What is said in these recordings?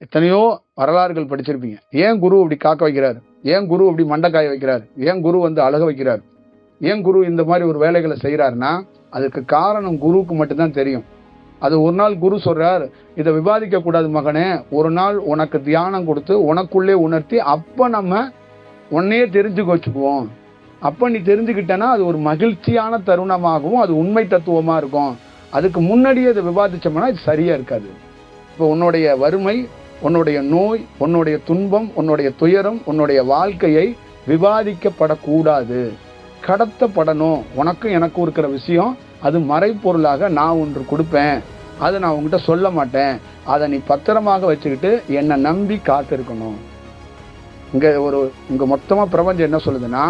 எத்தனையோ வரலாறுகள் படிச்சிருப்பீங்க. ஏன் குரு இப்படி காக்க வைக்கிறார், ஏன் குரு இப்படி மண்டைக்காய வைக்கிறார், ஏன் குரு வந்து அழக வைக்கிறார், ஏன் குரு இந்த மாதிரி ஒரு வேலைகளை செய்யறாருன்னா அதுக்கு காரணம் குருவுக்கு மட்டும்தான் தெரியும். அது ஒரு நாள் குரு சொல்றார், இதை விவாதிக்க கூடாது மகனே, ஒரு நாள் உனக்கு தியானம் கொடுத்து உனக்குள்ளே உணர்த்தி அப்ப நம்ம உன்னையே தெரிஞ்சுக்க வச்சுக்குவோம். அப்ப நீ தெரிஞ்சுக்கிட்டனா அது ஒரு மகிழ்ச்சியான தருணமாகவும் அது உண்மை தத்துவமா இருக்கும். அதுக்கு முன்னாடியே இதை விவாதிச்சோம்னா இது சரியா இருக்காது. இப்போ உன்னுடைய வறுமை, உன்னுடைய நோய், உன்னுடைய துன்பம், உன்னுடைய துயரம், உன்னுடைய வாழ்க்கையை விவாதிக்கப்படக்கூடாது, கடத்தப்படணும். உனக்கும் எனக்கும் இருக்கிற விஷயம் அது மறைப்பொருளாக நான் ஒன்று கொடுப்பேன், அதை நான் உங்ககிட்ட சொல்ல மாட்டேன், அதை நீ பத்திரமாக வச்சுக்கிட்டு என்னை நம்பி காத்திருக்கணும். இங்க மொத்தமா பிரபஞ்சம் என்ன சொல்லுதுன்னா,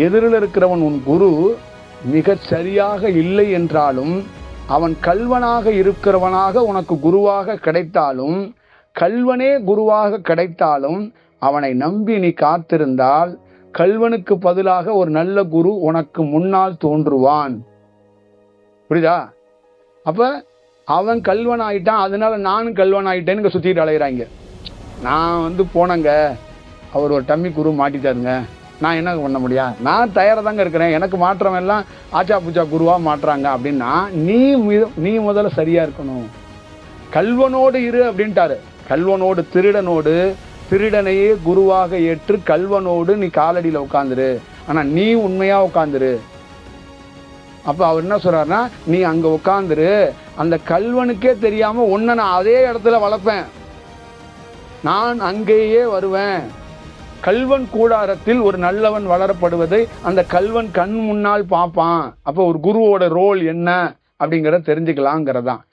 எதிரில் இருக்கிறவன் உன் குரு மிக சரியாக இல்லை என்றாலும், அவன் கல்வனாக இருக்கிறவனாக உனக்கு குருவாக கிடைத்தாலும், கல்வனே குருவாக கிடைத்தாலும் அவனை நம்பி நீ காத்திருந்தால் கல்வனுக்கு பதிலாக ஒரு நல்ல குரு உனக்கு முன்னால் தோன்றுவான். புரியுதா? அப்ப அவன் கல்வன் ஆயிட்டான், அதனால நானும் கல்வன் ஆயிட்டேன்னு சுத்திட்டு அலையிறாங்க. நான் வந்து போனங்க, அவர் ஒரு டம்மி குரு மாட்டிட்டாருங்க, நான் என்ன பண்ண முடியும், நான் தயாரா தாங்க இருக்கிறேன், எனக்கு மாற்றம் எல்லாம் ஆச்சா பூச்சா குருவா மாட்டுறாங்க அப்படின்னா நீ முதல்ல சரியா இருக்கணும். கல்வனோடு இரு அப்படின்ட்டாரு. கல்வனோடு, திருடனையே குருவாக ஏற்று கல்வனோடு நீ காலடியில உட்காந்துரு, ஆனா நீ உண்மையா உட்காந்துரு. அப்ப அவர் என்ன சொல்றாருன்னா, நீ அங்க உட்காந்துரு, அந்த கல்வனுக்கே தெரியாம உன்னை நான் அதே இடத்துல வளர்ப்பேன், நான் அங்கேயே வருவேன். கல்வன் கூடாரத்தில் ஒரு நல்லவன் வளரப்படுவதை அந்த கல்வன் கண் முன்னால் பார்ப்பான். அப்ப ஒரு குருவோட ரோல் என்ன அப்படிங்கறத தெரிஞ்சுக்கலாங்கிறதான்.